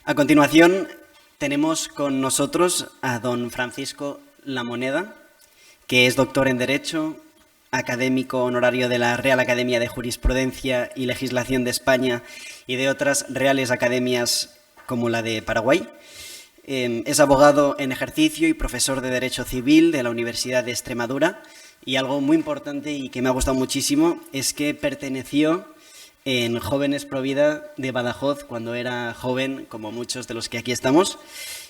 A continuación, tenemos con nosotros a don Francisco Lamoneda, que es doctor en Derecho, académico honorario de la Real Academia de Jurisprudencia y Legislación de España y de otras reales academias como la de Paraguay. Es abogado en ejercicio y profesor de Derecho Civil de la Universidad de Extremadura. Y algo muy importante y que me ha gustado muchísimo es que perteneció en Jóvenes Pro Vida de Badajoz cuando era joven, como muchos de los que aquí estamos.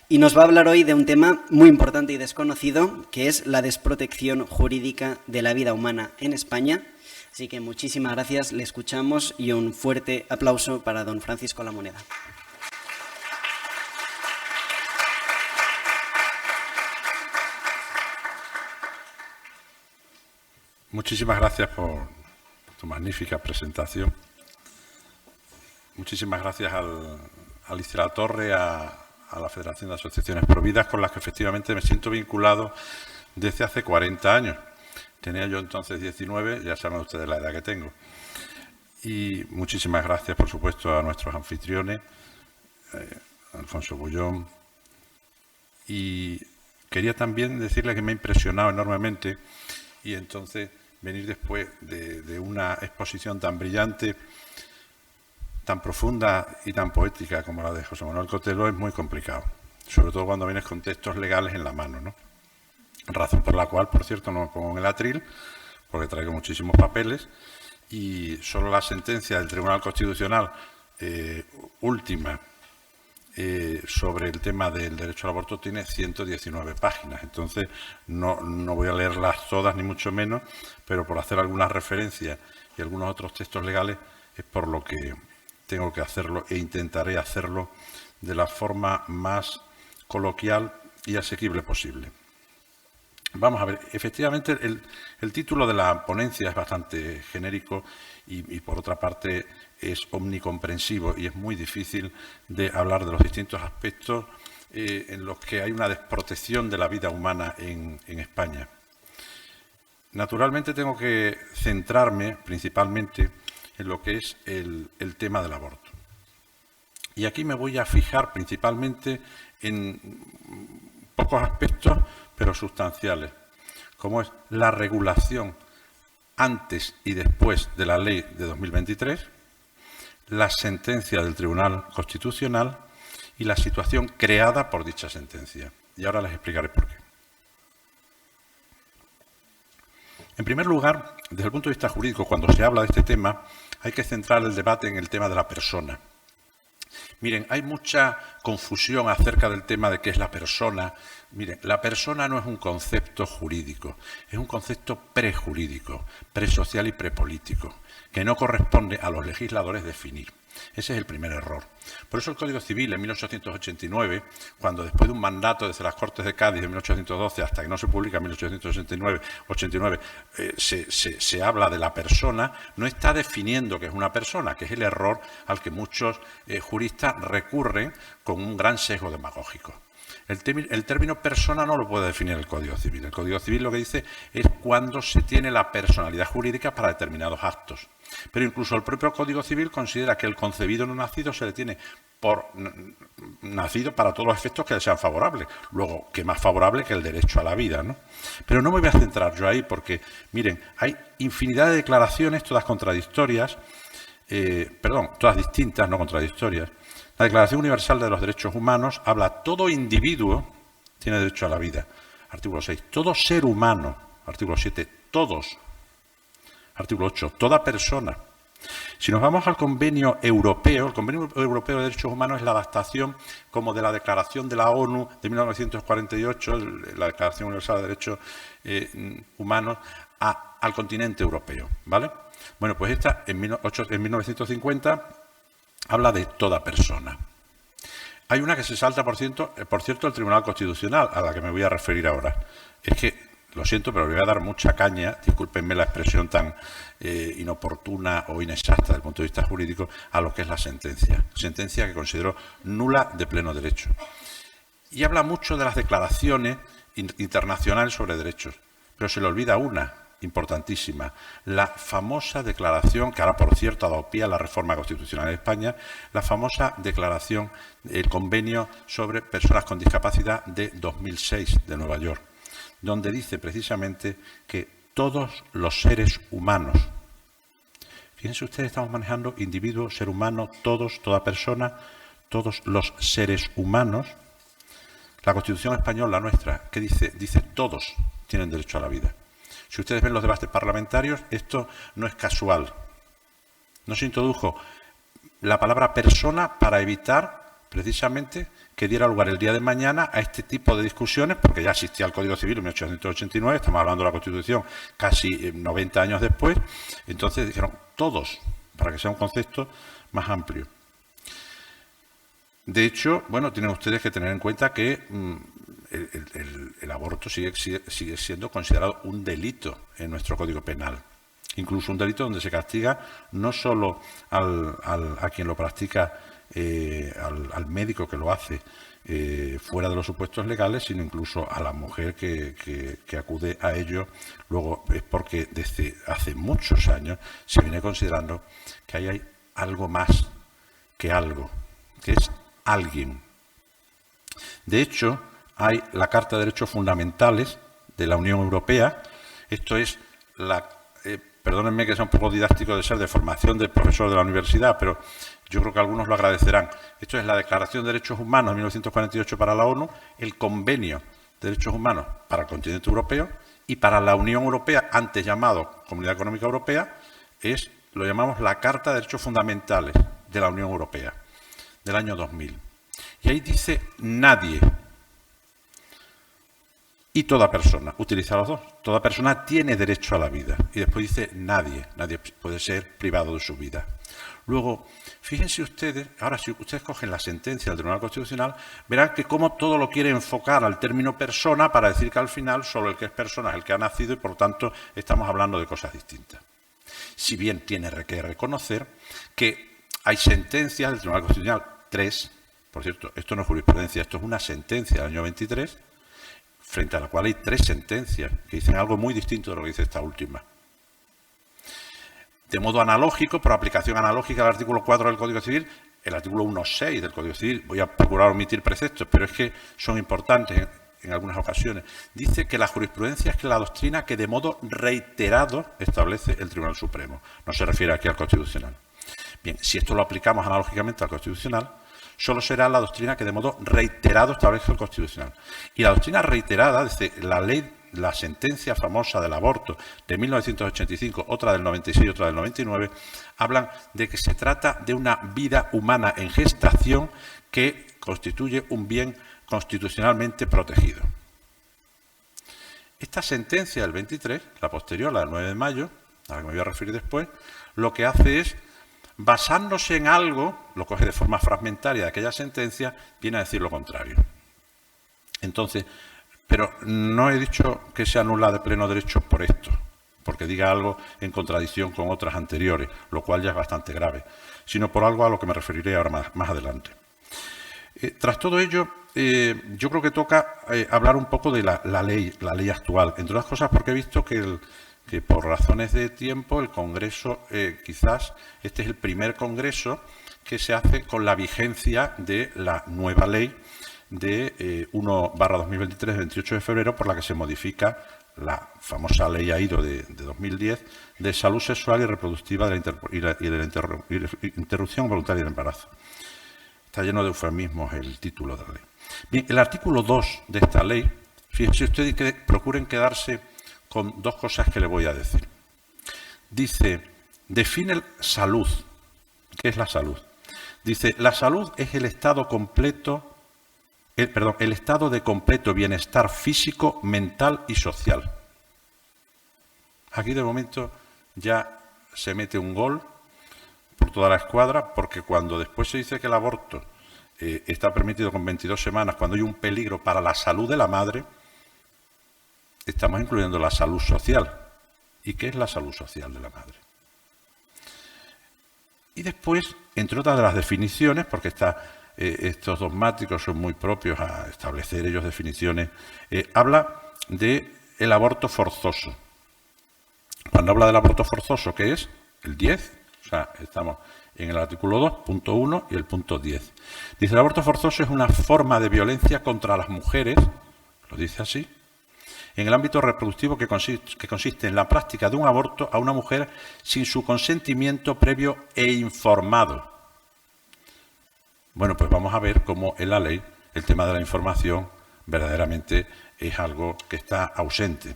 Y nos va a hablar hoy de un tema muy importante y desconocido, que es la desprotección jurídica de la vida humana en España. Así que muchísimas gracias, le escuchamos y un fuerte aplauso para don Francisco Lamoneda. Muchísimas gracias por tu magnífica presentación. Muchísimas gracias al Alicia La Torre, a la Federación de Asociaciones Providas, con las que efectivamente me siento vinculado desde hace 40 años. Tenía yo entonces 19, ya saben ustedes la edad que tengo. Y muchísimas gracias, por supuesto, a nuestros anfitriones, Alfonso Bullón. Y quería también decirle que me ha impresionado enormemente y entonces venir después de una exposición tan brillante, tan profunda y tan poética como la de José Manuel Cotelo es muy complicado, sobre todo cuando vienes con textos legales en la mano, ¿no? Razón por la cual, por cierto, no me pongo en el atril, porque traigo muchísimos papeles y solo la sentencia del Tribunal Constitucional última sobre el tema del derecho al aborto tiene 119 páginas. Entonces, no voy a leerlas todas, ni mucho menos, pero por hacer algunas referencias y algunos otros textos legales es por lo que tengo que hacerlo e intentaré hacerlo de la forma más coloquial y asequible posible. Vamos a ver, efectivamente el título de la ponencia es bastante genérico y por otra parte es omnicomprensivo y es muy difícil de hablar de los distintos aspectos en los que hay una desprotección de la vida humana en España. Naturalmente tengo que centrarme principalmente en lo que es el tema del aborto. Y aquí me voy a fijar principalmente en pocos aspectos, pero sustanciales, como es la regulación antes y después de la ley de 2023, la sentencia del Tribunal Constitucional y la situación creada por dicha sentencia. Y ahora les explicaré por qué. En primer lugar, desde el punto de vista jurídico, cuando se habla de este tema, hay que centrar el debate en el tema de la persona. Miren, hay mucha confusión acerca del tema de qué es la persona. Miren, la persona no es un concepto jurídico, es un concepto prejurídico, presocial y prepolítico, que no corresponde a los legisladores definir. Ese es el primer error. Por eso el Código Civil en 1889, cuando después de un mandato desde las Cortes de Cádiz de 1812 hasta que no se publica en 1889, se habla de la persona, no está definiendo qué es una persona, que es el error al que muchos juristas recurren con un gran sesgo demagógico. El término persona no lo puede definir el Código Civil. El Código Civil lo que dice es cuándo se tiene la personalidad jurídica para determinados actos. Pero incluso el propio Código Civil considera que el concebido no nacido se le tiene por nacido para todos los efectos que le sean favorables. Luego, ¿qué más favorable que el derecho a la vida, ¿no? Pero no me voy a centrar yo ahí porque, miren, hay infinidad de declaraciones, todas contradictorias, todas distintas, no contradictorias. La Declaración Universal de los Derechos Humanos habla, todo individuo tiene derecho a la vida. Artículo 6, todo ser humano. Artículo 7, todos. Artículo 8, toda persona. Si nos vamos al Convenio Europeo, el Convenio Europeo de Derechos Humanos es la adaptación como de la Declaración de la ONU de 1948, la Declaración Universal de Derechos Humanos, al continente europeo, ¿vale? Bueno, pues esta en 1950 habla de toda persona. Hay una que se salta, por cierto, el Tribunal Constitucional, a la que me voy a referir ahora. Es que, lo siento, pero le voy a dar mucha caña, discúlpenme la expresión tan inoportuna o inexacta desde el punto de vista jurídico, a lo que es la sentencia. Sentencia que considero nula de pleno derecho. Y habla mucho de las declaraciones internacionales sobre derechos, pero se le olvida una, importantísima, la famosa declaración, que ahora por cierto ha dado pie a la reforma constitucional en España, la famosa declaración, el convenio sobre personas con discapacidad de 2006 de Nueva York, donde dice precisamente que todos los seres humanos, fíjense ustedes, estamos manejando individuo, ser humano, todos, toda persona, todos los seres humanos. La Constitución española nuestra, ¿qué dice? Dice todos tienen derecho a la vida. Si ustedes ven los debates parlamentarios, esto no es casual. No se introdujo la palabra persona para evitar precisamente que diera lugar el día de mañana a este tipo de discusiones, porque ya existía el Código Civil en 1889, estamos hablando de la Constitución casi 90 años después. Entonces dijeron todos, para que sea un concepto más amplio. De hecho, bueno, tienen ustedes que tener en cuenta que el aborto sigue siendo considerado un delito en nuestro Código Penal. Incluso un delito donde se castiga no solo a quien lo practica, al médico que lo hace fuera de los supuestos legales, sino incluso a la mujer que acude a ello. Luego es porque desde hace muchos años se viene considerando que ahí hay algo más que algo, que es alguien. De hecho, hay la Carta de Derechos Fundamentales de la Unión Europea. Esto es perdónenme que sea un poco didáctico de ser de formación del profesor de la universidad, pero yo creo que algunos lo agradecerán. Esto es la Declaración de Derechos Humanos de 1948 para la ONU, el Convenio de Derechos Humanos para el continente europeo, y para la Unión Europea, antes llamado Comunidad Económica Europea, lo llamamos la Carta de Derechos Fundamentales de la Unión Europea, del año 2000. Y ahí dice nadie y toda persona, utiliza los dos. Toda persona tiene derecho a la vida. Y después dice nadie puede ser privado de su vida. Luego, fíjense ustedes, ahora si ustedes cogen la sentencia del Tribunal Constitucional, verán que como todo lo quiere enfocar al término persona para decir que al final solo el que es persona es el que ha nacido y por tanto estamos hablando de cosas distintas. Si bien tiene que reconocer que hay sentencias del Tribunal Constitucional, 3, por cierto, esto no es jurisprudencia, esto es una sentencia del año 23, frente a la cual hay 3 sentencias que dicen algo muy distinto de lo que dice esta última. De modo analógico, por aplicación analógica del artículo 4 del Código Civil, el artículo 1.6 del Código Civil, voy a procurar omitir preceptos, pero es que son importantes en algunas ocasiones, dice que la jurisprudencia es que la doctrina que de modo reiterado establece el Tribunal Supremo. No se refiere aquí al Constitucional. Bien, si esto lo aplicamos analógicamente al Constitucional, solo será la doctrina que de modo reiterado establece el Constitucional. Y la doctrina reiterada, desde la ley, la sentencia famosa del aborto de 1985, otra del 96 y otra del 99, hablan de que se trata de una vida humana en gestación que constituye un bien constitucionalmente protegido. Esta sentencia del 23, la posterior, la del 9 de mayo, a la que me voy a referir después, lo que hace es, basándose en algo, lo coge de forma fragmentaria de aquella sentencia, viene a decir lo contrario. Entonces, pero no he dicho que se anula de pleno derecho por esto, porque diga algo en contradicción con otras anteriores, lo cual ya es bastante grave, sino por algo a lo que me referiré ahora más adelante. Tras todo ello, yo creo que toca hablar un poco de la ley actual, entre otras cosas porque he visto que por razones de tiempo el Congreso, quizás este es el primer Congreso que se hace con la vigencia de la nueva ley de 1/2023 de 28 de febrero por la que se modifica la famosa ley AIRO de 2010 de salud sexual y reproductiva y de la interrupción voluntaria del embarazo. Está lleno de eufemismos el título de la ley. Bien, el artículo 2 de esta ley, fíjense ustedes que procuren quedarse con 2 cosas que le voy a decir. Dice, define salud. ¿Qué es la salud? Dice, la salud es el estado el estado de completo bienestar físico, mental y social. Aquí de momento ya se mete un gol por toda la escuadra, porque cuando después se dice que el aborto está permitido con 22 semanas, cuando hay un peligro para la salud de la madre, estamos incluyendo la salud social. ¿Y qué es la salud social de la madre? Y después, entre otras de las definiciones, porque estos dogmáticos son muy propios a establecer ellos definiciones, habla del aborto forzoso. Cuando habla del aborto forzoso, ¿qué es? El 10, o sea, estamos en el artículo 2, punto 1 y el punto 10. Dice, el aborto forzoso es una forma de violencia contra las mujeres, lo dice así, en el ámbito reproductivo que consiste en la práctica de un aborto a una mujer sin su consentimiento previo e informado. Bueno, pues vamos a ver cómo en la ley el tema de la información verdaderamente es algo que está ausente.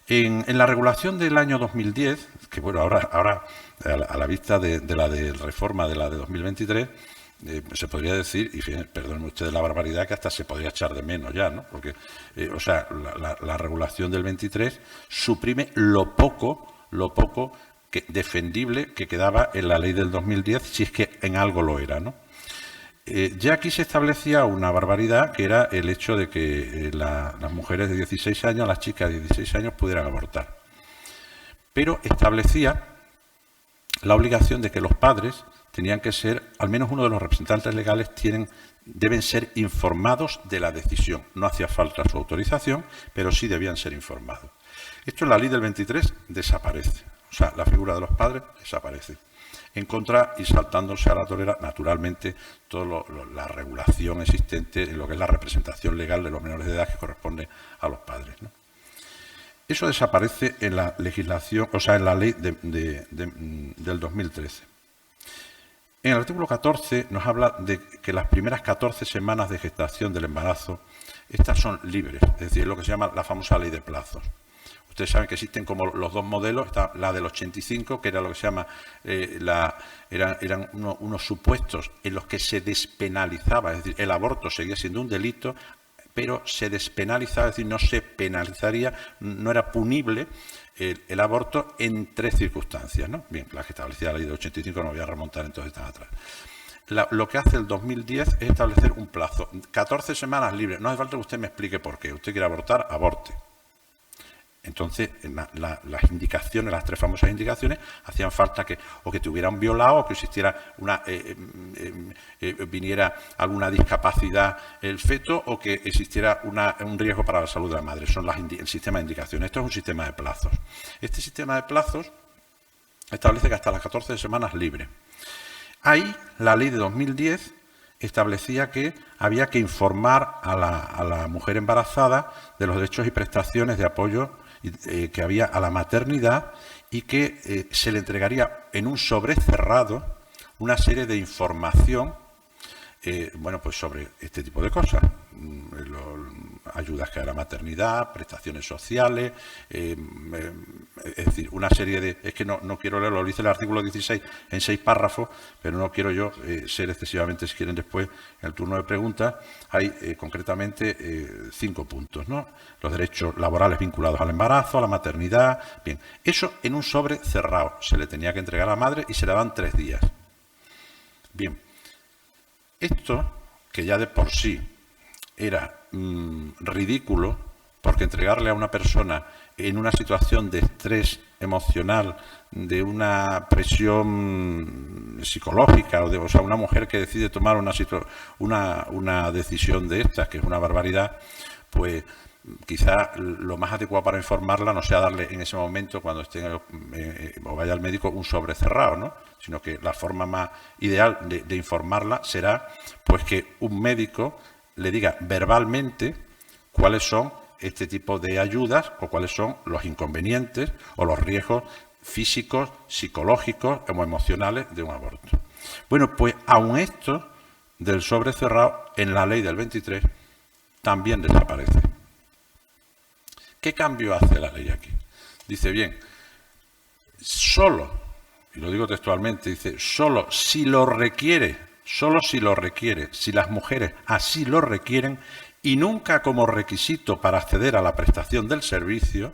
En la regulación del año 2010, que bueno, ahora a la vista de la de reforma de la de 2023, se podría decir, y perdónenme ustedes la barbaridad, que hasta se podría echar de menos ya, ¿no? Porque, o sea, la regulación del 23 suprime lo poco defendible que quedaba en la ley del 2010, si es que en algo lo era, ¿no? Ya aquí se establecía una barbaridad, que era el hecho de que las mujeres de 16 años, las chicas de 16 años pudieran abortar. Pero establecía la obligación de que los padres tenían que ser, al menos uno de los representantes legales deben ser informados de la decisión. No hacía falta su autorización, pero sí debían ser informados. Esto en la ley del 23 desaparece. O sea, la figura de los padres desaparece. En contra y saltándose a la torera, naturalmente, toda la regulación existente en lo que es la representación legal de los menores de edad que corresponde a los padres, ¿no? Eso desaparece en la legislación, o sea, en la ley del 2013. En el artículo 14 nos habla de que las primeras 14 semanas de gestación del embarazo, estas son libres, es decir, es lo que se llama la famosa ley de plazos. Ustedes saben que existen como los dos modelos, está la del 85, que era lo que se llama, eran unos supuestos en los que se despenalizaba, es decir, el aborto seguía siendo un delito, pero se despenalizaba, es decir, no se penalizaría, no era punible el aborto en 3 circunstancias, ¿no? Bien, las que establecía la ley del 85 no voy a remontar entonces tan atrás. Lo que hace el 2010 es establecer un plazo, 14 semanas libres. No hace falta que usted me explique por qué. Usted quiere abortar, aborte. Entonces, las indicaciones, las 3 famosas indicaciones, hacían falta que te hubieran violado, o que existiera viniera alguna discapacidad el feto, o que existiera un riesgo para la salud de la madre. Son el sistema de indicaciones. Esto es un sistema de plazos. Este sistema de plazos establece que hasta las 14 semanas libre. Ahí, la ley de 2010 establecía que había que informar a la mujer embarazada de los derechos y prestaciones de apoyo que había a la maternidad, y que se le entregaría en un sobre cerrado una serie de información bueno, pues sobre este tipo de cosas, ayudas que a la maternidad, prestaciones sociales, es decir, una serie de... Es que no quiero leerlo, lo dice el artículo 16 en 6 párrafos, pero no quiero yo ser excesivamente, si quieren después, en el turno de preguntas, hay concretamente 5 puntos, ¿no? Los derechos laborales vinculados al embarazo, a la maternidad, bien, eso en un sobre cerrado, se le tenía que entregar a la madre y se le daban 3 días. Bien. Esto, que ya de por sí era ridículo, porque entregarle a una persona en una situación de estrés emocional, de una presión psicológica, o sea, una mujer que decide tomar una decisión de estas, que es una barbaridad, pues quizá lo más adecuado para informarla no sea darle en ese momento, cuando esté o vaya al médico, un sobre cerrado, ¿no? Sino que la forma más ideal de informarla será pues que un médico le diga verbalmente cuáles son este tipo de ayudas, o cuáles son los inconvenientes o los riesgos físicos, psicológicos o emocionales de un aborto. Bueno, pues aun esto del sobre cerrado en la ley del 23 también desaparece. ¿Qué cambio hace la ley aquí? Dice, bien, solo, y lo digo textualmente, dice, solo si lo requiere, si las mujeres así lo requieren, y nunca como requisito para acceder a la prestación del servicio,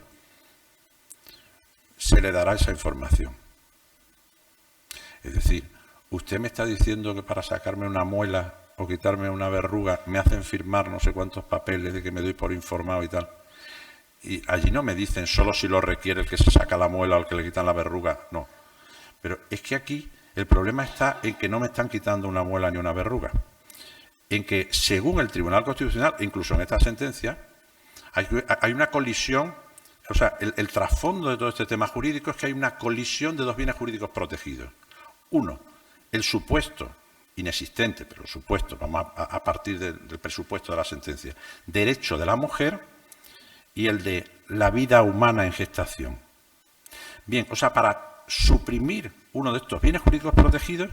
se le dará esa información. Es decir, usted me está diciendo que para sacarme una muela o quitarme una verruga me hacen firmar no sé cuántos papeles de que me doy por informado y tal. Y allí no me dicen solo si lo requiere el que se saca la muela o el que le quitan la verruga, no. Pero es que aquí el problema está en que no me están quitando una muela ni una verruga. En que, según el Tribunal Constitucional, incluso en esta sentencia, hay una colisión o sea, el trasfondo de todo este tema jurídico es que hay una colisión de dos bienes jurídicos protegidos. Uno, el supuesto, inexistente, pero supuesto, vamos a partir del presupuesto de la sentencia, derecho de la mujer y el de la vida humana en gestación. Bien, o sea, para suprimir uno de estos bienes jurídicos protegidos,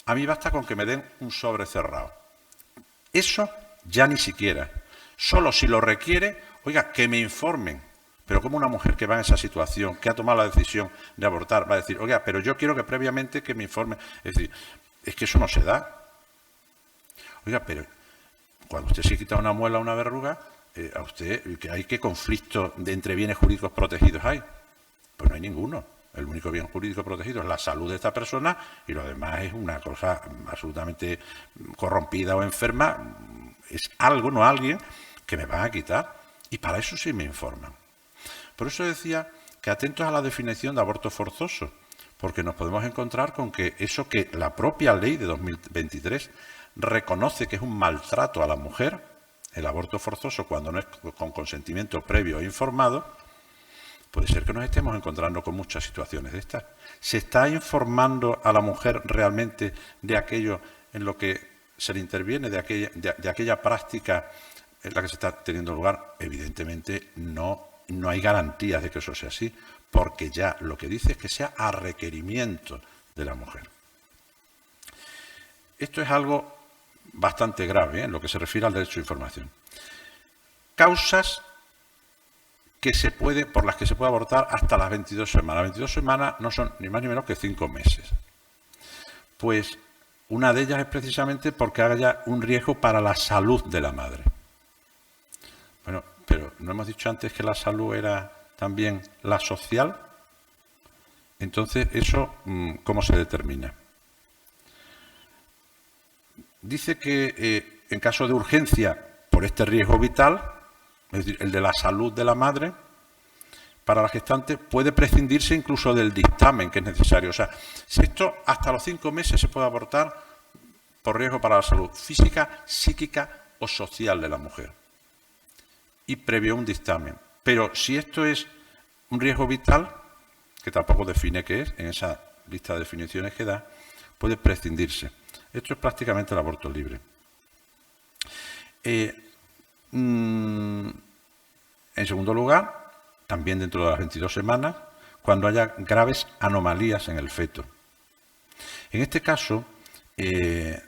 a mí basta con que me den un sobre cerrado. Eso ya ni siquiera. Solo si lo requiere, oiga, que me informen. Pero como una mujer que va en esa situación, que ha tomado la decisión de abortar, va a decir, oiga, pero yo quiero que previamente que me informe. Es decir, es que eso no se da. Oiga, pero cuando usted se quita una muela o una verruga, a usted, ¿qué conflicto entre bienes jurídicos protegidos hay? Pues no hay ninguno. El único bien jurídico protegido es la salud de esta persona y lo demás es una cosa absolutamente corrompida o enferma. Es algo, no alguien, que me van a quitar. Y para eso sí me informan. Por eso decía que atentos a la definición de aborto forzoso, porque nos podemos encontrar con que eso que la propia ley de 2023 reconoce que es un maltrato a la mujer, el aborto forzoso cuando no es con consentimiento previo e informado, puede ser que nos estemos encontrando con muchas situaciones de estas. ¿Se está informando a la mujer realmente de aquello en lo que se le interviene, de aquella práctica en la que se está teniendo lugar? Evidentemente no hay garantías de que eso sea así, porque ya lo que dice es que sea a requerimiento de la mujer. Esto es algo bastante grave en lo que se refiere al derecho a información. Causas por las que se puede abortar hasta las 22 semanas. Las 22 semanas no son ni más ni menos que 5 meses. Pues una de ellas es precisamente porque haya un riesgo para la salud de la madre. Bueno, pero ¿no hemos dicho antes que la salud era también la social? Entonces, ¿eso cómo se determina? Dice que en caso de urgencia por este riesgo vital, es decir, el de la salud de la madre, para la gestante puede prescindirse incluso del dictamen que es necesario. O sea, si esto hasta los 5 meses se puede abortar por riesgo para la salud física, psíquica o social de la mujer y previo un dictamen. Pero si esto es un riesgo vital, que tampoco define qué es, en esa lista de definiciones que da, puede prescindirse. Esto es prácticamente el aborto libre. En segundo lugar, también dentro de las 22 semanas, cuando haya graves anomalías en el feto. En este caso,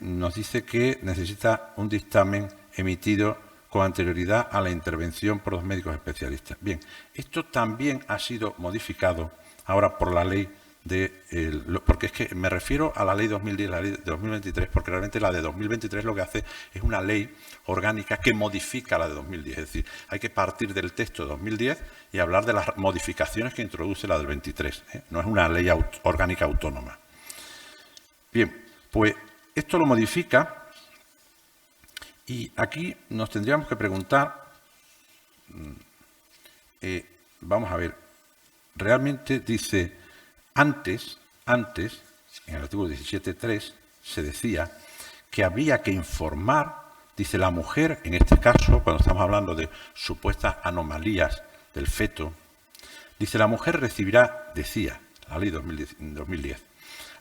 nos dice que necesita un dictamen emitido con anterioridad a la intervención por los médicos especialistas. Bien, esto también ha sido modificado ahora por la ley porque es que me refiero a la ley 2010, la ley de 2023, porque realmente la de 2023 lo que hace es una ley orgánica que modifica la de 2010. Es decir, hay que partir del texto de 2010 y hablar de las modificaciones que introduce la del 23. No es una ley orgánica autónoma. Bien, pues esto lo modifica y aquí nos tendríamos que preguntar, vamos a ver, realmente dice... Antes, en el artículo 17.3, se decía que había que informar, dice la mujer, en este caso, cuando estamos hablando de supuestas anomalías del feto, dice la mujer recibirá, decía la ley 2010,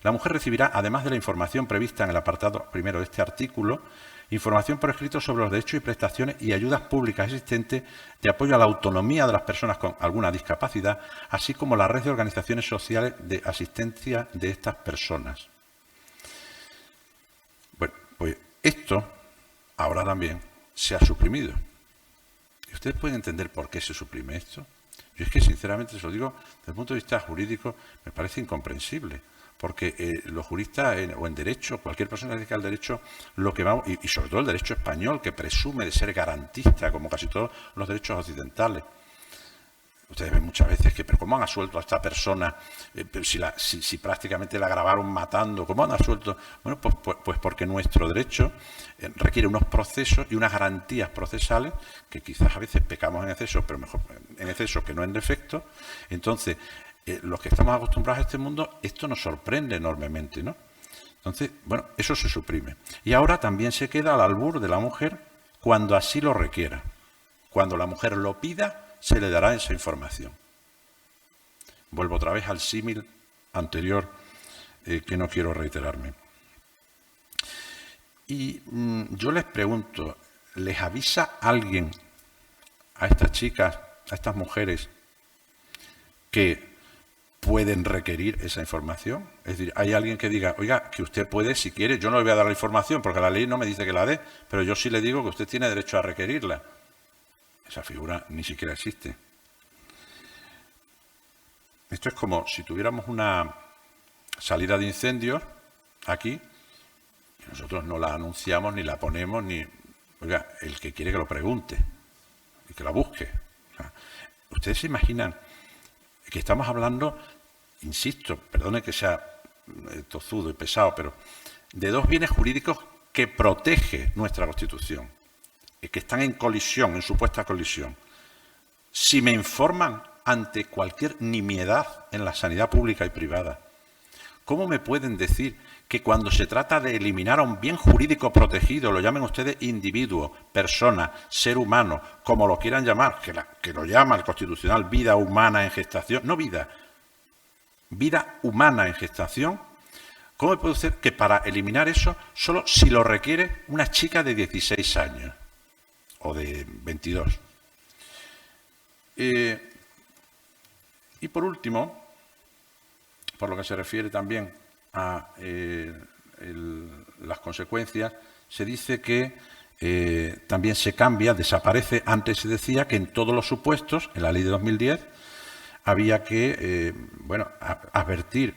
la mujer recibirá, además de la información prevista en el apartado primero de este artículo, información por escrito sobre los derechos y prestaciones y ayudas públicas existentes de apoyo a la autonomía de las personas con alguna discapacidad, así como la red de organizaciones sociales de asistencia de estas personas. Bueno, pues esto ahora también se ha suprimido. ¿Y ustedes pueden entender por qué se suprime esto? Yo es que sinceramente se lo digo, desde el punto de vista jurídico me parece incomprensible. Porque los juristas o en derecho, cualquier persona que se dedica al derecho, lo que vamos, y sobre todo el derecho español, que presume de ser garantista, como casi todos los derechos occidentales. Ustedes ven muchas veces que, pero ¿cómo han absuelto a esta persona si prácticamente la grabaron matando? ¿Cómo han absuelto? Bueno, pues porque nuestro derecho requiere unos procesos y unas garantías procesales que quizás a veces pecamos en exceso, pero mejor en exceso que no en defecto. Entonces, los que estamos acostumbrados a este mundo, esto nos sorprende enormemente, ¿no? Entonces, bueno, eso se suprime. Y ahora también se queda al albur de la mujer cuando así lo requiera. Cuando la mujer lo pida se le dará esa información. Vuelvo otra vez al símil anterior, que no quiero reiterarme. Y yo les pregunto, ¿les avisa alguien a estas chicas, a estas mujeres, que pueden requerir esa información? Es decir, hay alguien que diga, oiga, que usted puede, si quiere, yo no le voy a dar la información porque la ley no me dice que la dé, pero yo sí le digo que usted tiene derecho a requerirla. Esa figura ni siquiera existe. Esto es como si tuviéramos una salida de incendios aquí, y nosotros no la anunciamos, ni la ponemos, ni... Oiga, el que quiere que lo pregunte y que la busque. O sea, ¿ustedes se imaginan que estamos hablando, insisto, perdone que sea tozudo y pesado, pero de dos bienes jurídicos que protege nuestra Constitución, que están en colisión, en supuesta colisión? Si me informan ante cualquier nimiedad en la sanidad pública y privada, ¿cómo me pueden decir que cuando se trata de eliminar a un bien jurídico protegido, lo llamen ustedes individuo, persona, ser humano, como lo quieran llamar, que lo llama el Constitucional vida humana en gestación, no vida humana en gestación? ¿Cómo me puede decir que para eliminar eso, solo si lo requiere una chica de 16 años o de 22? Y por último, por lo que se refiere también a las consecuencias, se dice que también se cambia, desaparece. Antes se decía que en todos los supuestos, en la ley de 2010, había que advertir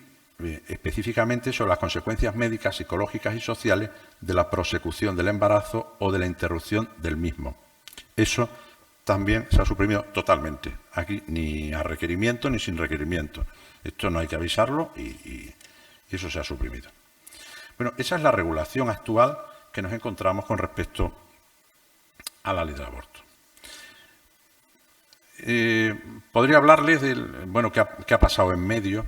específicamente sobre las consecuencias médicas, psicológicas y sociales de la prosecución del embarazo o de la interrupción del mismo. Eso también se ha suprimido totalmente. Aquí ni a requerimiento ni sin requerimiento. Esto no hay que avisarlo y eso se ha suprimido. Bueno, esa es la regulación actual que nos encontramos con respecto a la ley del aborto. Podría hablarles del qué ha pasado en medio,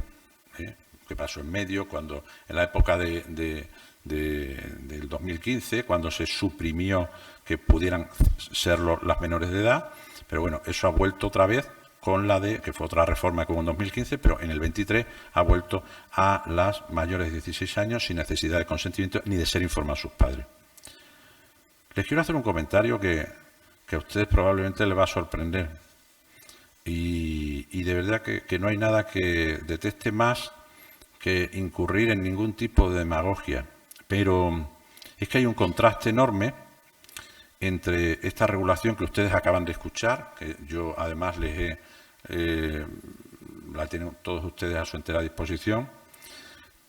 qué pasó en medio cuando en la época del 2015, cuando se suprimió que pudieran serlo las menores de edad, pero bueno, eso ha vuelto otra vez con que fue otra reforma que hubo en 2015, pero en el 23 ha vuelto a las mayores de 16 años sin necesidad de consentimiento ni de ser informados sus padres. Les quiero hacer un comentario que a ustedes probablemente les va a sorprender. Y de verdad que no hay nada que deteste más que incurrir en ningún tipo de demagogia. Pero es que hay un contraste enorme entre esta regulación que ustedes acaban de escuchar, que yo además la tienen todos ustedes a su entera disposición,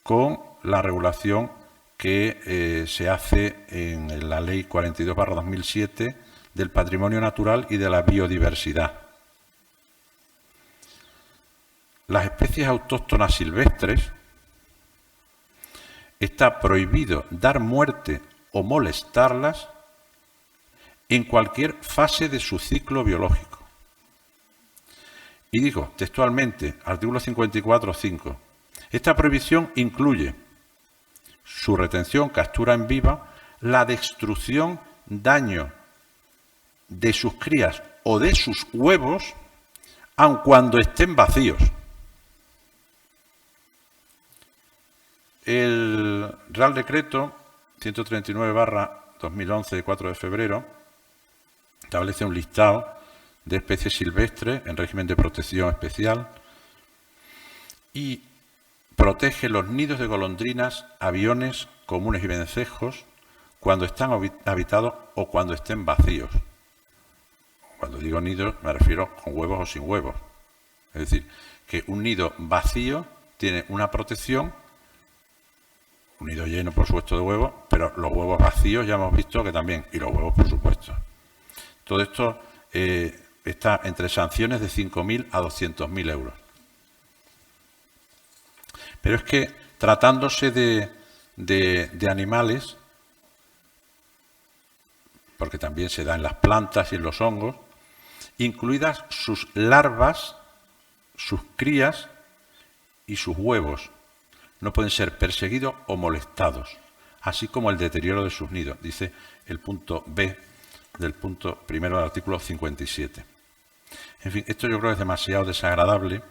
con la regulación que se hace en la Ley 42/2007 del patrimonio natural y de la biodiversidad. Las especies autóctonas silvestres está prohibido dar muerte o molestarlas en cualquier fase de su ciclo biológico. Y digo textualmente, artículo 54.5, esta prohibición incluye su retención, captura en viva, la destrucción, daño de sus crías o de sus huevos, aun cuando estén vacíos. El Real Decreto 139/2011, de 4 de febrero, establece un listado de especies silvestres en régimen de protección especial y protege los nidos de golondrinas, aviones, comunes y vencejos cuando están habitados o cuando estén vacíos. Cuando digo nidos me refiero con huevos o sin huevos. Es decir, que un nido vacío tiene una protección, un nido lleno, por supuesto, de huevos, pero los huevos vacíos ya hemos visto que también, y los huevos, por supuesto. Todo esto está entre sanciones de 5.000 a 200.000 euros. Pero es que, tratándose de animales, porque también se da en las plantas y en los hongos, incluidas sus larvas, sus crías y sus huevos, no pueden ser perseguidos o molestados, así como el deterioro de sus nidos, dice el punto B del punto primero del artículo 57. En fin, esto yo creo que es demasiado desagradable,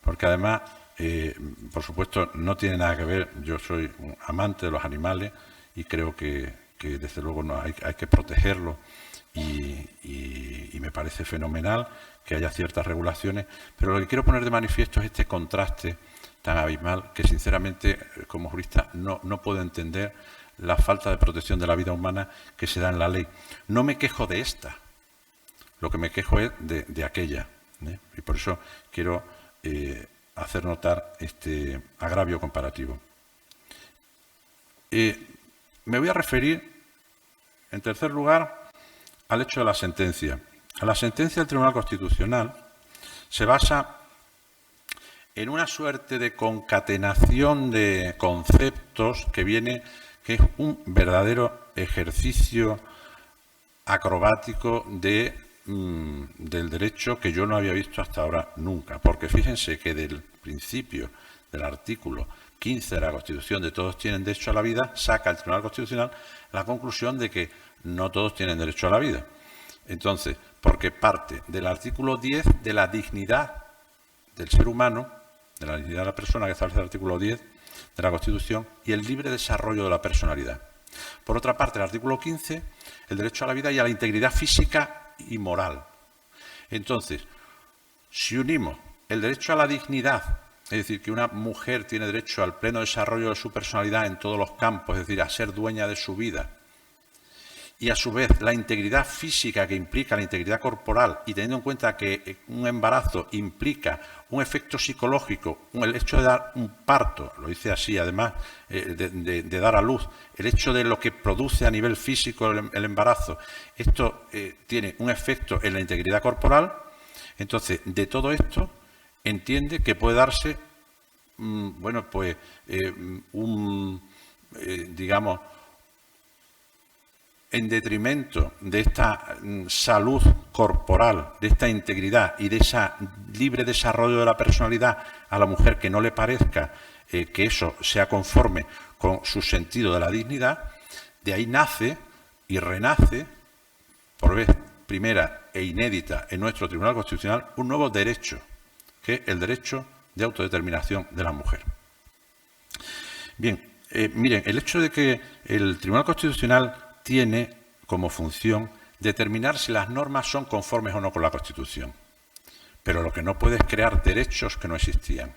porque además, por supuesto, no tiene nada que ver. Yo soy un amante de los animales y creo que desde luego no hay que protegerlos y me parece fenomenal que haya ciertas regulaciones, pero lo que quiero poner de manifiesto es este contraste tan abismal que sinceramente como jurista no puedo entender la falta de protección de la vida humana que se da en la ley. No me quejo de esta, lo que me quejo es de aquella, ¿eh? Y por eso quiero hacer notar este agravio comparativo. Me voy a referir, en tercer lugar, al hecho de la sentencia. La sentencia del Tribunal Constitucional se basa en una suerte de concatenación de conceptos que es un verdadero ejercicio acrobático del derecho que yo no había visto hasta ahora nunca. Porque fíjense que del principio del artículo 15 de la Constitución de todos tienen derecho a la vida, saca el Tribunal Constitucional la conclusión de que no todos tienen derecho a la vida. Entonces, porque parte del artículo 10 de la dignidad del ser humano, de la dignidad de la persona que establece el artículo 10 de la Constitución y el libre desarrollo de la personalidad. Por otra parte, el artículo 15, el derecho a la vida y a la integridad física y moral. Entonces, si unimos el derecho a la dignidad, es decir, que una mujer tiene derecho al pleno desarrollo de su personalidad en todos los campos, es decir, a ser dueña de su vida, y a su vez la integridad física que implica la integridad corporal, y teniendo en cuenta que un embarazo implica un efecto psicológico, el hecho de dar un parto, lo dice así, además de dar a luz, el hecho de lo que produce a nivel físico el embarazo, esto tiene un efecto en la integridad corporal. Entonces, de todo esto entiende que puede darse, digamos, en detrimento de esta salud corporal, de esta integridad y de ese libre desarrollo de la personalidad a la mujer que no le parezca que eso sea conforme con su sentido de la dignidad, de ahí nace y renace, por vez primera e inédita en nuestro Tribunal Constitucional, un nuevo derecho, que es el derecho de autodeterminación de la mujer. Bien, miren, el hecho de que el Tribunal Constitucional tiene como función determinar si las normas son conformes o no con la Constitución. Pero lo que no puede es crear derechos que no existían.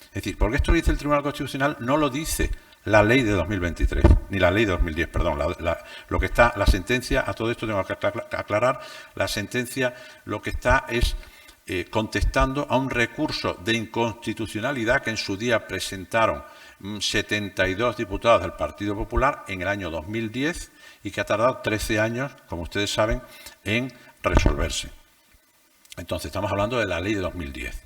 Es decir, porque esto lo dice el Tribunal Constitucional, no lo dice la ley de 2023, ni la ley de 2010, perdón. Lo que está, la sentencia, a todo esto tengo que aclarar, la sentencia lo que está es contestando a un recurso de inconstitucionalidad que en su día presentaron 72 diputados del Partido Popular en el año 2010 y que ha tardado 13 años, como ustedes saben, en resolverse. Entonces, estamos hablando de la ley de 2010.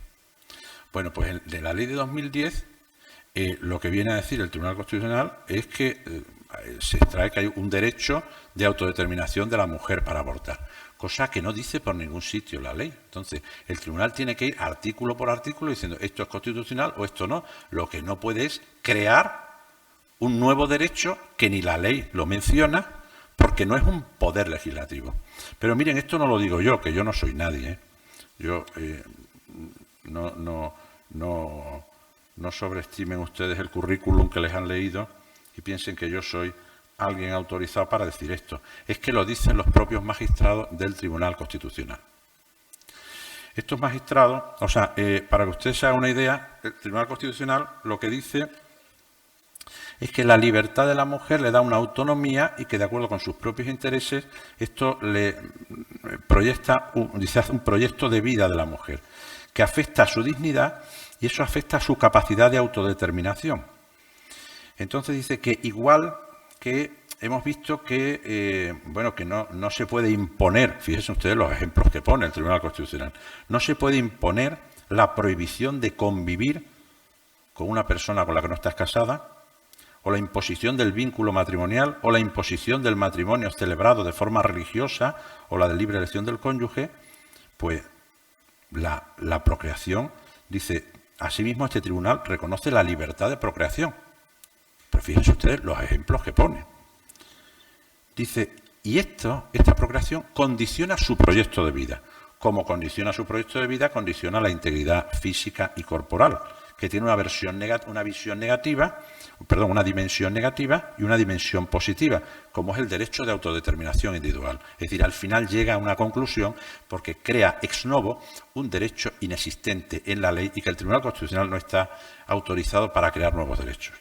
Bueno, pues de la ley de 2010, lo que viene a decir el Tribunal Constitucional es que se extrae que hay un derecho de autodeterminación de la mujer para abortar, cosa que no dice por ningún sitio la ley. Entonces, el tribunal tiene que ir artículo por artículo diciendo esto es constitucional o esto no. Lo que no puede es crear un nuevo derecho que ni la ley lo menciona, porque no es un poder legislativo. Pero miren, esto no lo digo yo, que yo no soy nadie, ¿eh? Yo no sobreestimen ustedes el currículum que les han leído y piensen que yo soy alguien autorizado para decir esto. Es que lo dicen los propios magistrados del Tribunal Constitucional. Estos magistrados, o sea, para que ustedes se hagan una idea, el Tribunal Constitucional lo que dice es que la libertad de la mujer le da una autonomía y que de acuerdo con sus propios intereses esto le proyecta, dice, hace un proyecto de vida de la mujer que afecta a su dignidad y eso afecta a su capacidad de autodeterminación. Entonces dice que igual que hemos visto que, que no se puede imponer, fíjense ustedes los ejemplos que pone el Tribunal Constitucional, no se puede imponer la prohibición de convivir con una persona con la que no estás casada, o la imposición del vínculo matrimonial, o la imposición del matrimonio celebrado de forma religiosa, o la de libre elección del cónyuge, pues la procreación, dice, asimismo este tribunal reconoce la libertad de procreación. Pero fíjense ustedes los ejemplos que pone. Dice, y esta procreación condiciona su proyecto de vida. como condiciona su proyecto de vida, condiciona la integridad física y corporal, que tiene una dimensión negativa y una dimensión positiva, como es el derecho de autodeterminación individual. Es decir, al final llega a una conclusión porque crea ex novo un derecho inexistente en la ley y que el Tribunal Constitucional no está autorizado para crear nuevos derechos.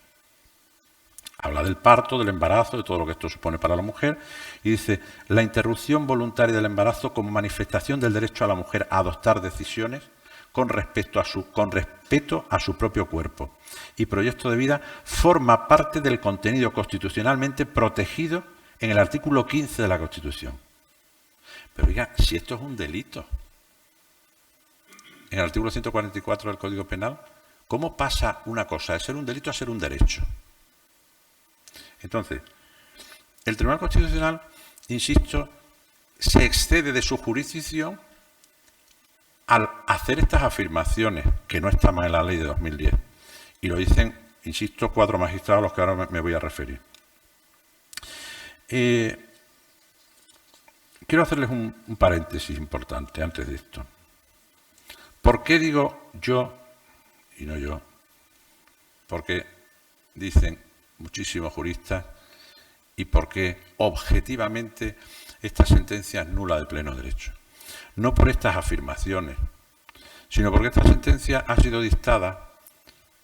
Habla del parto, del embarazo, de todo lo que esto supone para la mujer y dice la interrupción voluntaria del embarazo como manifestación del derecho a la mujer a adoptar decisiones con respeto a su propio cuerpo y proyecto de vida forma parte del contenido constitucionalmente protegido en el artículo 15 de la Constitución. Pero oiga, si esto es un delito, en el artículo 144 del Código Penal, ¿cómo pasa una cosa de ser un delito a ser un derecho? Entonces, el Tribunal Constitucional, insisto, se excede de su jurisdicción al hacer estas afirmaciones, que no estaban en la ley de 2010, y lo dicen, insisto, 4 magistrados a los que ahora me voy a referir. Quiero hacerles un paréntesis importante antes de esto. ¿Por qué digo yo y no yo? Porque dicen muchísimos juristas y porque objetivamente esta sentencia es nula de pleno derecho. No por estas afirmaciones, sino porque esta sentencia ha sido dictada,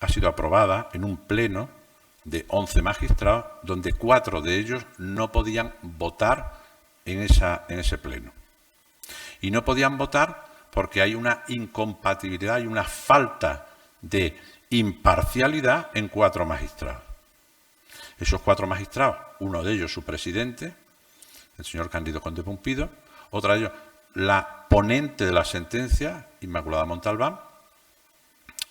ha sido aprobada en un pleno de 11 magistrados, donde 4 de ellos no podían votar en ese pleno. Y no podían votar porque hay una incompatibilidad y una falta de imparcialidad en 4 magistrados. Esos 4 magistrados, uno de ellos su presidente, el señor Cándido Conde Pumpido, otro de ellos la ponente de la sentencia, Inmaculada Montalbán,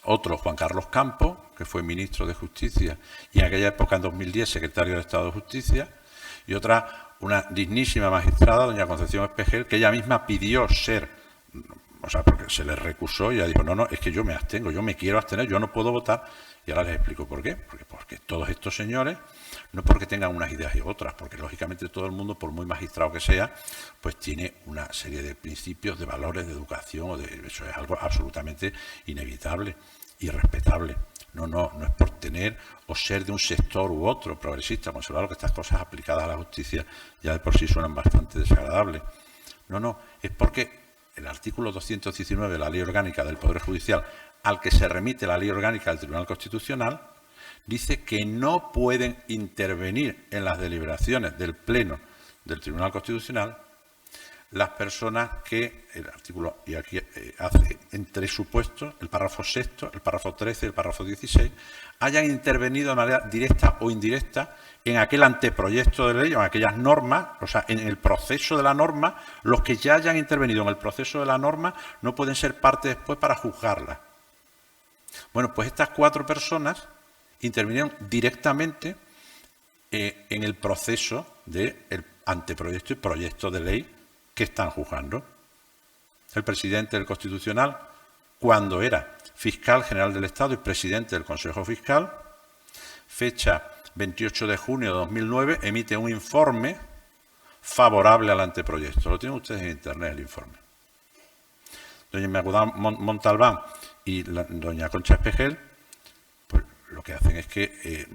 otro Juan Carlos Campos, que fue ministro de Justicia y en aquella época, en 2010, secretario de Estado de Justicia, y otra, una dignísima magistrada, doña Concepción Espejel, que ella misma pidió ser, o sea, porque se le recusó y ella dijo, no, es que yo me abstengo, yo me quiero abstener, yo no puedo votar. Y ahora les explico por qué. Porque todos estos señores, no porque tengan unas ideas y otras, porque lógicamente todo el mundo, por muy magistrado que sea, pues tiene una serie de principios, de valores, de educación, eso es algo absolutamente inevitable y respetable. No es por tener o ser de un sector u otro, progresista, conservador, que estas cosas aplicadas a la justicia ya de por sí suenan bastante desagradables. No, es porque el artículo 219 de la Ley Orgánica del Poder Judicial, al que se remite la Ley Orgánica del Tribunal Constitucional, dice que no pueden intervenir en las deliberaciones del Pleno del Tribunal Constitucional las personas que, el artículo, y aquí hace en 3 supuestos, el párrafo 6º, el párrafo 13 y el párrafo 16, hayan intervenido de manera directa o indirecta en aquel anteproyecto de ley o en aquellas normas, o sea, en el proceso de la norma. Los que ya hayan intervenido en el proceso de la norma no pueden ser parte después para juzgarla. Bueno, pues estas 4 personas intervinieron directamente en el proceso del anteproyecto y proyecto de ley que están juzgando. El presidente del Constitucional, cuando era fiscal general del Estado y presidente del Consejo Fiscal, fecha 28 de junio de 2009, emite un informe favorable al anteproyecto. Lo tienen ustedes en Internet, el informe. Doña Inmaculada Montalbán y doña Concha Espejel, pues lo que hacen es que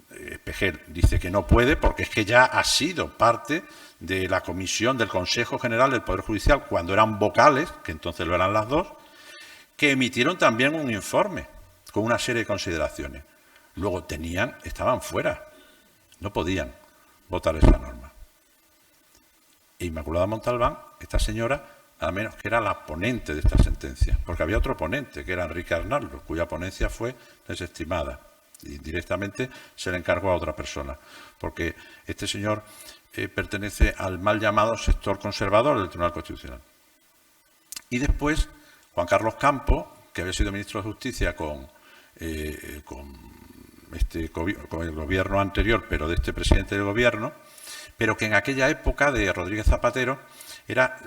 Espejel dice que no puede porque es que ya ha sido parte de la comisión del Consejo General del Poder Judicial cuando eran vocales, que entonces lo eran las 2, que emitieron también un informe con una serie de consideraciones. Luego estaban fuera, no podían votar esa norma. E Inmaculada Montalbán, esta señora, nada menos que era la ponente de esta sentencia, porque había otro ponente, que era Enrique Arnaldo, cuya ponencia fue desestimada y directamente se le encargó a otra persona, porque este señor pertenece al mal llamado sector conservador del Tribunal Constitucional. Y después, Juan Carlos Campos, que había sido ministro de Justicia con el gobierno anterior, pero de este presidente del gobierno, pero que en aquella época de Rodríguez Zapatero era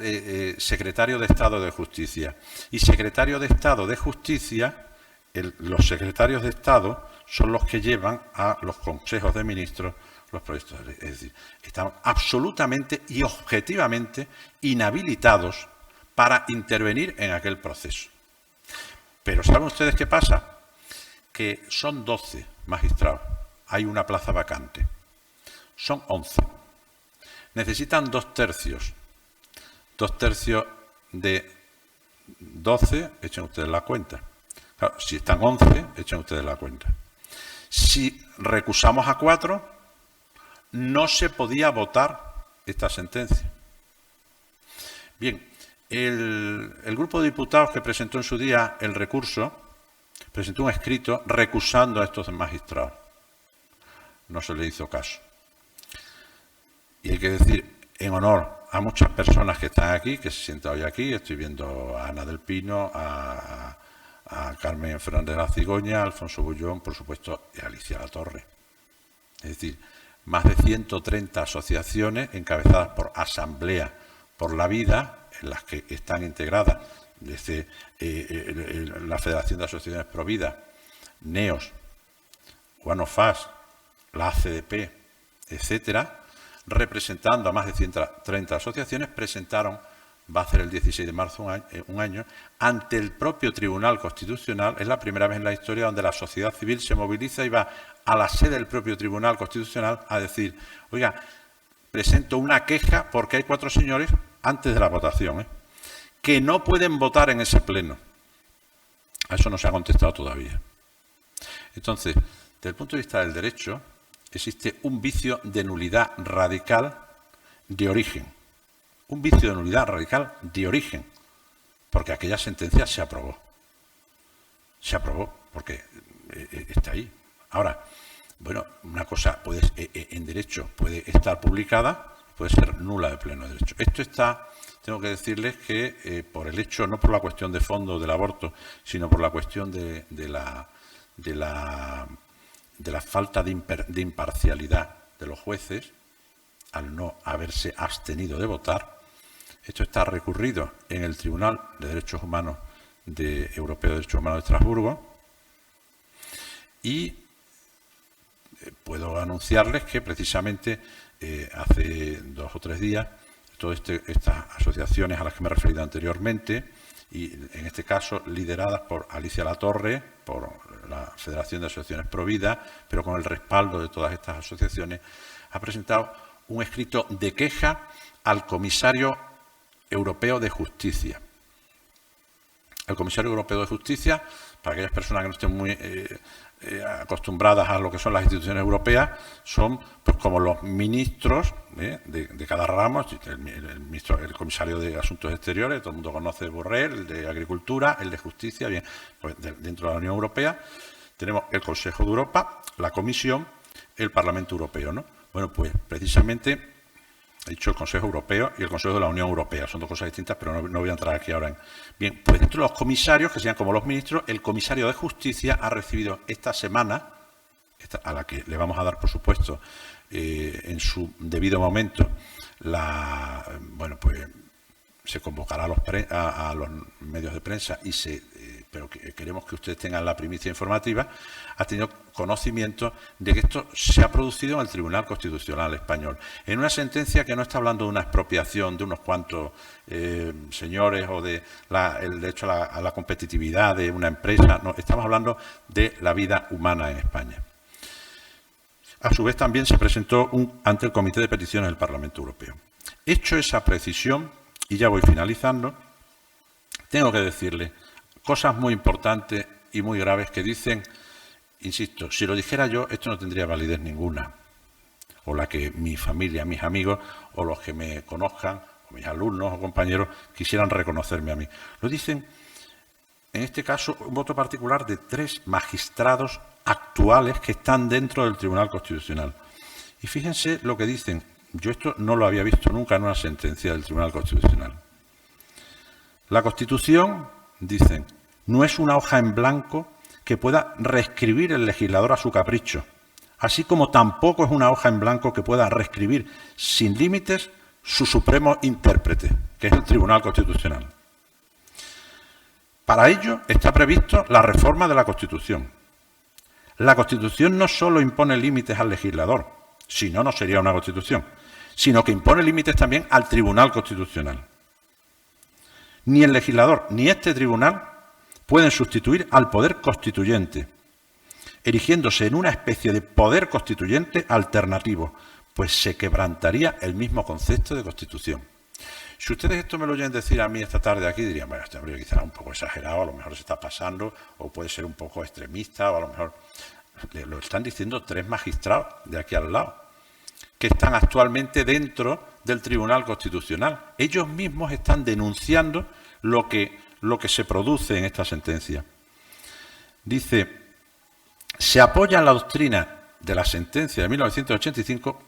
secretario de Estado de Justicia. Y secretario de Estado de Justicia, los secretarios de Estado son los que llevan a los consejos de ministros los proyectos de ley. Es decir, están absolutamente y objetivamente inhabilitados para intervenir en aquel proceso. Pero ¿saben ustedes qué pasa? Que son 12 magistrados, hay una plaza vacante, son 11. Necesitan 2 tercios. 2 tercios de 12, echen ustedes la cuenta. Claro, si están 11, echen ustedes la cuenta. Si recusamos a 4, no se podía votar esta sentencia. Bien, el grupo de diputados que presentó en su día el recurso, presentó un escrito recusando a estos magistrados. No se le hizo caso. Y hay que decir, en honor a muchas personas que están aquí, que se sientan hoy aquí, estoy viendo a Ana del Pino, a Carmen Fernández de la Cigoña, a Alfonso Bullón, por supuesto, y a Alicia Latorre. Es decir, más de 130 asociaciones encabezadas por Asamblea por la Vida, en las que están integradas desde la Federación de Asociaciones Provida, NEOS, One of Us, la ACDP, etcétera, representando a más de 130 asociaciones, presentaron, va a ser el 16 de marzo un año, ante el propio Tribunal Constitucional. Es la primera vez en la historia donde la sociedad civil se moviliza y va a la sede del propio Tribunal Constitucional a decir, oiga, presento una queja porque hay 4 señores, antes de la votación, que no pueden votar en ese pleno. A eso no se ha contestado todavía. Entonces, desde el punto de vista del derecho, existe un vicio de nulidad radical de origen. Un vicio de nulidad radical de origen, porque aquella sentencia se aprobó. Se aprobó porque está ahí. Ahora, bueno, una cosa en derecho puede estar publicada, puede ser nula de pleno derecho. Esto está, tengo que decirles que por el hecho, no por la cuestión de fondo del aborto, sino por la cuestión de la falta de imparcialidad de los jueces, al no haberse abstenido de votar, esto está recurrido en el Tribunal de Derechos Humanos Europeo de Derechos Humanos de Estrasburgo, y puedo anunciarles que precisamente hace 2 o 3 días todas estas asociaciones a las que me he referido anteriormente, y en este caso lideradas por Alicia Latorre, por la Federación de Asociaciones Provida, pero con el respaldo de todas estas asociaciones, ha presentado un escrito de queja al Comisario Europeo de Justicia. El Comisario Europeo de Justicia, para aquellas personas que no estén muy acostumbradas a lo que son las instituciones europeas, son pues como los ministros de cada ramo. El Comisario de Asuntos Exteriores, todo el mundo conoce Borrell, el de Agricultura, el de Justicia. Bien, pues dentro de la Unión Europea tenemos el Consejo de Europa, la Comisión, el Parlamento Europeo, ¿no? Bueno, pues precisamente he dicho el Consejo Europeo y el Consejo de la Unión Europea. Son 2 cosas distintas, pero no voy a entrar aquí ahora. Bien, pues dentro de los comisarios, que sean como los ministros, el Comisario de Justicia ha recibido esta semana, a la que le vamos a dar, por supuesto, en su debido momento, bueno, pues se convocará a los medios de prensa, pero queremos que ustedes tengan la primicia informativa. Ha tenido conocimiento de que esto se ha producido en el Tribunal Constitucional español, en una sentencia que no está hablando de una expropiación de unos cuantos señores o de el derecho a la competitividad de una empresa. No, estamos hablando de la vida humana en España. A su vez, también se presentó ante el Comité de Peticiones del Parlamento Europeo. Hecho esa precisión, y ya voy finalizando, tengo que decirle cosas muy importantes y muy graves que dicen, insisto, si lo dijera yo, esto no tendría validez ninguna, o la que mi familia, mis amigos, o los que me conozcan, o mis alumnos o compañeros, quisieran reconocerme a mí. Lo dicen, en este caso, un voto particular de 3 magistrados actuales que están dentro del Tribunal Constitucional. Y fíjense lo que dicen. Yo esto no lo había visto nunca en una sentencia del Tribunal Constitucional. La Constitución, dicen, no es una hoja en blanco que pueda reescribir el legislador a su capricho, así como tampoco es una hoja en blanco que pueda reescribir sin límites su supremo intérprete, que es el Tribunal Constitucional. Para ello está previsto la reforma de la Constitución. La Constitución no solo impone límites al legislador, si no, no sería una Constitución, sino que impone límites también al Tribunal Constitucional. Ni el legislador ni este tribunal pueden sustituir al poder constituyente, erigiéndose en una especie de poder constituyente alternativo, pues se quebrantaría el mismo concepto de Constitución. Si ustedes esto me lo oyen decir a mí esta tarde aquí, dirían, bueno, este hombre quizá un poco exagerado, a lo mejor se está pasando, o puede ser un poco extremista, o a lo mejor lo están diciendo 3 magistrados de aquí al lado, que están actualmente dentro del Tribunal Constitucional. Ellos mismos están denunciando lo que se produce en esta sentencia. Dice, se apoya en la doctrina de la sentencia de 1985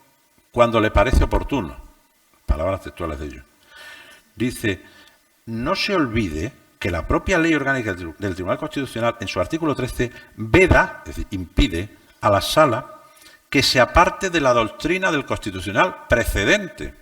cuando le parece oportuno. Palabras textuales de ellos. Dice, no se olvide que la propia ley orgánica del Tribunal Constitucional, en su artículo 13, veda, es decir, impide a la Sala que se aparte de la doctrina del Constitucional precedente.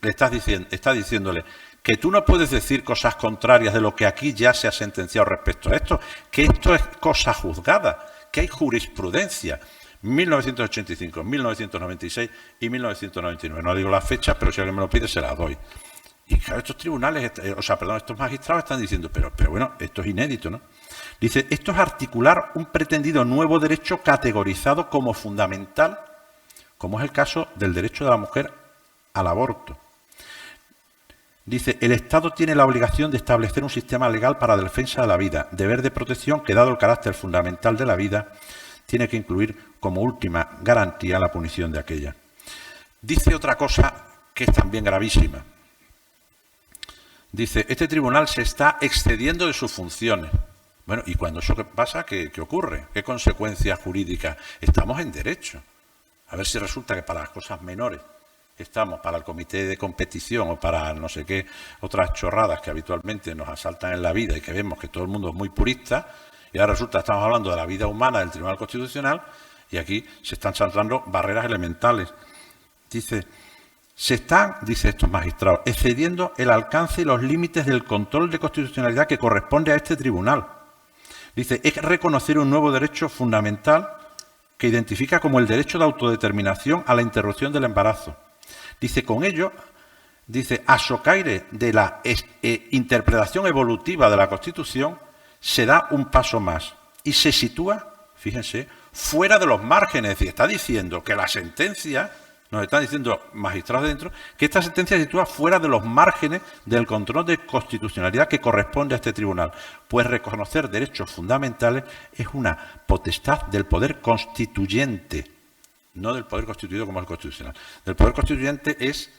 Le está diciéndole que tú no puedes decir cosas contrarias de lo que aquí ya se ha sentenciado respecto a esto, que esto es cosa juzgada, que hay jurisprudencia. 1985, 1996 y 1999. No digo las fechas, pero si alguien me lo pide, se las doy. Y claro, estos tribunales, estos magistrados están diciendo, pero bueno, esto es inédito, ¿no? Dice, esto es articular un pretendido nuevo derecho categorizado como fundamental, como es el caso del derecho de la mujer al aborto. Dice, el Estado tiene la obligación de establecer un sistema legal para la defensa de la vida, deber de protección que, dado el carácter fundamental de la vida, tiene que incluir como última garantía la punición de aquella. Dice otra cosa que es también gravísima. Dice, este tribunal se está excediendo de sus funciones. Bueno, ¿y cuando eso pasa, qué ocurre? ¿Qué consecuencias jurídicas? Estamos en derecho. A ver si resulta que para las cosas menores estamos, para el comité de competición o para no sé qué, otras chorradas que habitualmente nos asaltan en la vida y que vemos que todo el mundo es muy purista, y ahora resulta que estamos hablando de la vida humana del Tribunal Constitucional y aquí se están saltando barreras elementales. Dice, se están, dice estos magistrados, excediendo el alcance y los límites del control de constitucionalidad que corresponde a este tribunal. Dice, es reconocer un nuevo derecho fundamental que identifica como el derecho de autodeterminación a la interrupción del embarazo. Dice, con ello, dice, a socaire de la interpretación evolutiva de la Constitución, se da un paso más y se sitúa, fíjense, fuera de los márgenes. Es decir, está diciendo que la sentencia, nos están diciendo magistrados dentro, que esta sentencia se sitúa fuera de los márgenes del control de constitucionalidad que corresponde a este tribunal, pues reconocer derechos fundamentales es una potestad del poder constituyente, no del poder constituido como el constitucional. Del poder constituyente es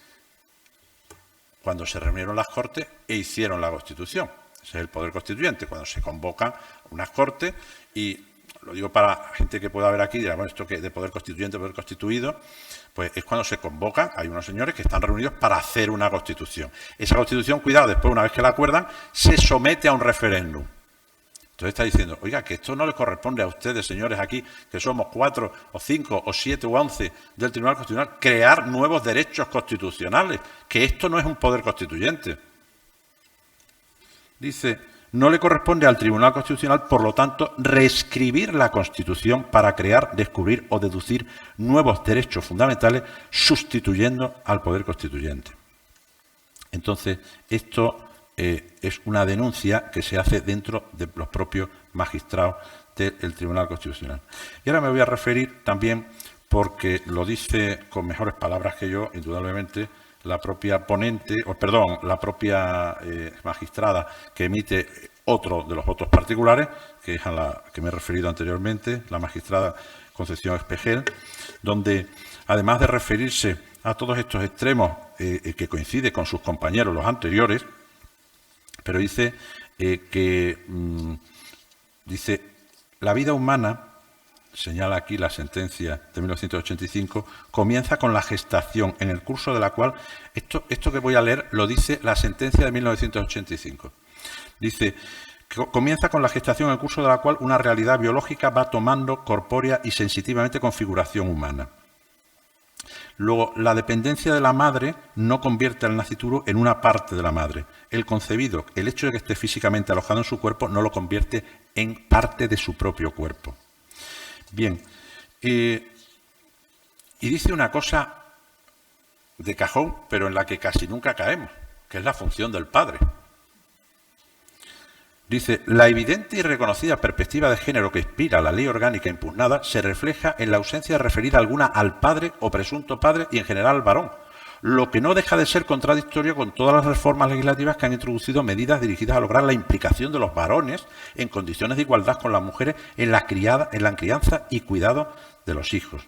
cuando se reunieron las Cortes e hicieron la Constitución. Ese es el poder constituyente, cuando se convocan unas Cortes, y lo digo para gente que pueda ver aquí, dirá, bueno, esto que de poder constituyente, poder constituido, pues es cuando se convocan, hay unos señores que están reunidos para hacer una Constitución. Esa Constitución, cuidado, después, una vez que la acuerdan, se somete a un referéndum. Entonces está diciendo, oiga, que esto no le corresponde a ustedes, señores, aquí, que somos 4 o 5 o 7 o 11 del Tribunal Constitucional, crear nuevos derechos constitucionales, que esto no es un poder constituyente. Dice, no le corresponde al Tribunal Constitucional, por lo tanto, reescribir la Constitución para crear, descubrir o deducir nuevos derechos fundamentales, sustituyendo al poder constituyente. Entonces, esto es una denuncia que se hace dentro de los propios magistrados del Tribunal Constitucional. Y ahora me voy a referir también, porque lo dice con mejores palabras que yo, indudablemente, la propia ponente, la propia magistrada que emite otro de los votos particulares, que es a la que me he referido anteriormente, la magistrada Concepción Espejel, donde, además de referirse a todos estos extremos que coincide con sus compañeros los anteriores, pero dice dice, la vida humana, señala aquí la sentencia de 1985, comienza con la gestación, en el curso de la cual, esto que voy a leer lo dice la sentencia de 1985. Dice, comienza con la gestación, en el curso de la cual una realidad biológica va tomando corpórea y sensitivamente configuración humana. Luego, la dependencia de la madre no convierte al nacituro en una parte de la madre. El concebido, el hecho de que esté físicamente alojado en su cuerpo, no lo convierte en parte de su propio cuerpo. Bien, y dice una cosa de cajón, pero en la que casi nunca caemos, que es la función del padre. Dice, la evidente y reconocida perspectiva de género que inspira la ley orgánica impugnada se refleja en la ausencia referida alguna al padre o presunto padre y en general al varón, lo que no deja de ser contradictorio con todas las reformas legislativas que han introducido medidas dirigidas a lograr la implicación de los varones en condiciones de igualdad con las mujeres en la crianza y cuidado de los hijos.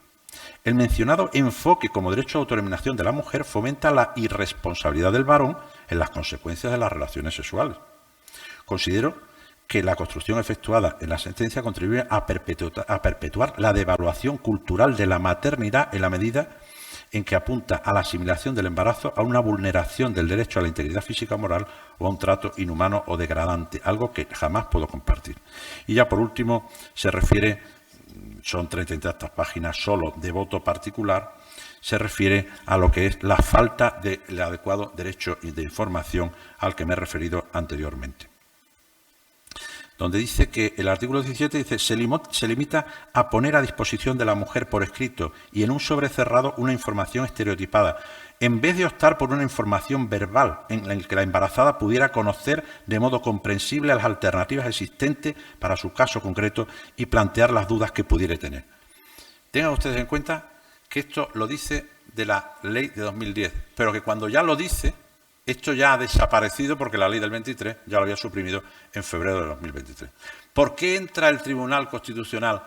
El mencionado enfoque como derecho de autodeterminación de la mujer fomenta la irresponsabilidad del varón en las consecuencias de las relaciones sexuales. Considero que la construcción efectuada en la sentencia contribuye a perpetuar la devaluación cultural de la maternidad en la medida en que apunta a la asimilación del embarazo a una vulneración del derecho a la integridad física o moral o a un trato inhumano o degradante, algo que jamás puedo compartir. Y ya por último se refiere, son 30 y tantas páginas solo de voto particular, se refiere a lo que es la falta del adecuado derecho de información al que me he referido anteriormente, donde dice que el artículo 17 dice se limita a poner a disposición de la mujer por escrito y en un sobre cerrado una información estereotipada, en vez de optar por una información verbal en la que la embarazada pudiera conocer de modo comprensible las alternativas existentes para su caso concreto y plantear las dudas que pudiera tener. Tengan ustedes en cuenta que esto lo dice de la ley de 2010, pero que cuando ya lo dice, esto ya ha desaparecido porque la ley del 23 ya lo había suprimido en febrero de 2023. ¿Por qué entra el Tribunal Constitucional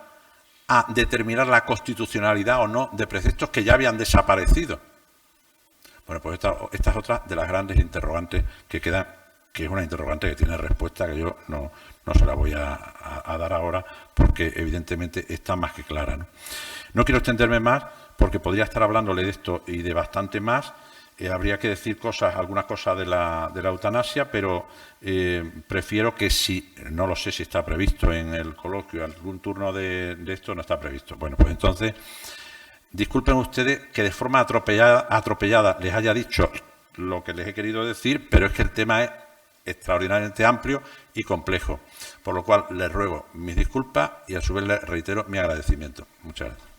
a determinar la constitucionalidad o no de preceptos que ya habían desaparecido? Bueno, pues esta es otra de las grandes interrogantes que quedan, que es una interrogante que tiene respuesta que yo no se la voy a dar ahora porque evidentemente está más que clara, ¿no? No quiero extenderme más porque podría estar hablándole de esto y de bastante más. Habría que decir algunas cosas de la eutanasia, pero prefiero que si, no lo sé si está previsto en el coloquio, algún turno de esto no está previsto. Bueno, pues entonces, disculpen ustedes que de forma atropellada les haya dicho lo que les he querido decir, pero es que el tema es extraordinariamente amplio y complejo, por lo cual les ruego mis disculpas y a su vez les reitero mi agradecimiento. Muchas gracias.